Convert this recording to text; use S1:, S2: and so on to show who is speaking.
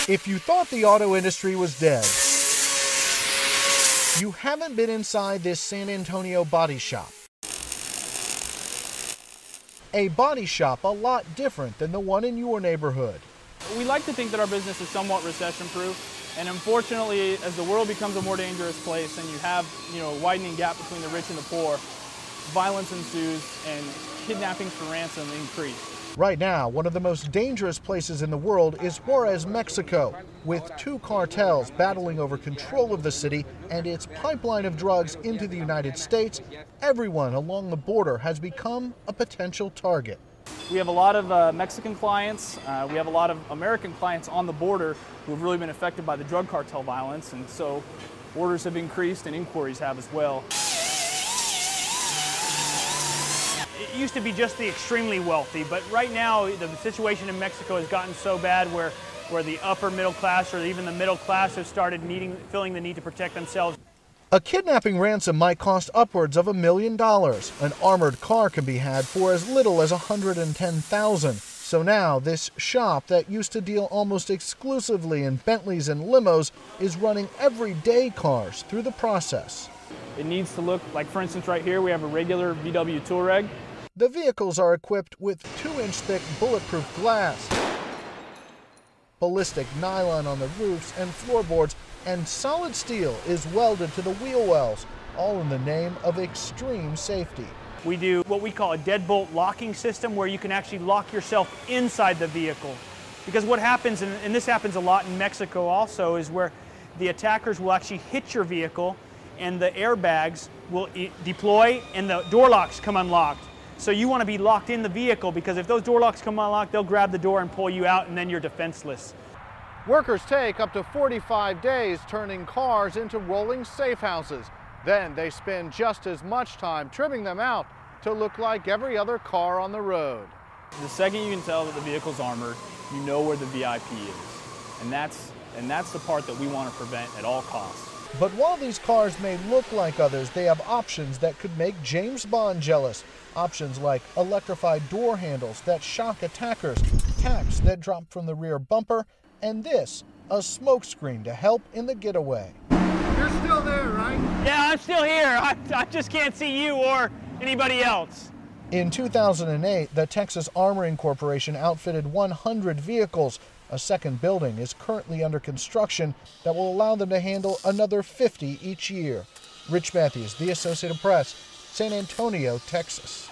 S1: If you thought the auto industry was dead, you haven't been inside this San Antonio body shop. A body shop a lot different than the one in your neighborhood.
S2: We like to think that our business is somewhat recession-proof, and unfortunately, as the world becomes a more dangerous place and you have, a widening gap between the rich and the poor, violence ensues and kidnappings for ransom increase.
S1: Right now, one of the most dangerous places in the world is Juarez, Mexico, with two cartels battling over control of the city and its pipeline of drugs into the United States. Everyone along the border has become a potential target.
S2: We have a lot of Mexican clients. We have a lot of American clients on the border who have really been affected by the drug cartel violence, and so orders have increased and inquiries have as well.
S3: It used to be just the extremely wealthy, but right now the situation in Mexico has gotten so bad where the upper middle class or even the middle class have started feeling the need to protect themselves.
S1: A kidnapping ransom might cost upwards of $1 million. An armored car can be had for as little as $110,000. So now this shop that used to deal almost exclusively in Bentleys and limos is running everyday cars through the process.
S2: It needs to look like, for instance, right here we have a regular VW Touareg.
S1: The vehicles are equipped with 2-inch thick bulletproof glass, ballistic nylon on the roofs and floorboards, and solid steel is welded to the wheel wells, all in the name of extreme safety.
S3: We do what we call a deadbolt locking system, where you can actually lock yourself inside the vehicle. Because what happens, and this happens a lot in Mexico also, is where the attackers will actually hit your vehicle and the airbags will deploy and the door locks come unlocked. So you want to be locked in the vehicle, because if those door locks come unlocked, they'll grab the door and pull you out, and then you're defenseless.
S1: Workers take up to 45 days turning cars into rolling safe houses. Then they spend just as much time trimming them out to look like every other car on the road.
S2: The second you can tell that the vehicle's armored, you know where the VIP is. And that's the part that we want to prevent at all costs.
S1: But while these cars may look like others, they have options that could make James Bond jealous. Options like electrified door handles that shock attackers, tacks that drop from the rear bumper, and this, a smoke screen to help in the getaway.
S4: You're still there, right?
S3: Yeah, I'm still here. I just can't see you or anybody else.
S1: In 2008, the Texas Armoring Corporation outfitted 100 vehicles. A second building is currently under construction that will allow them to handle another 50 each year. Rich Matthews, The Associated Press, San Antonio, Texas.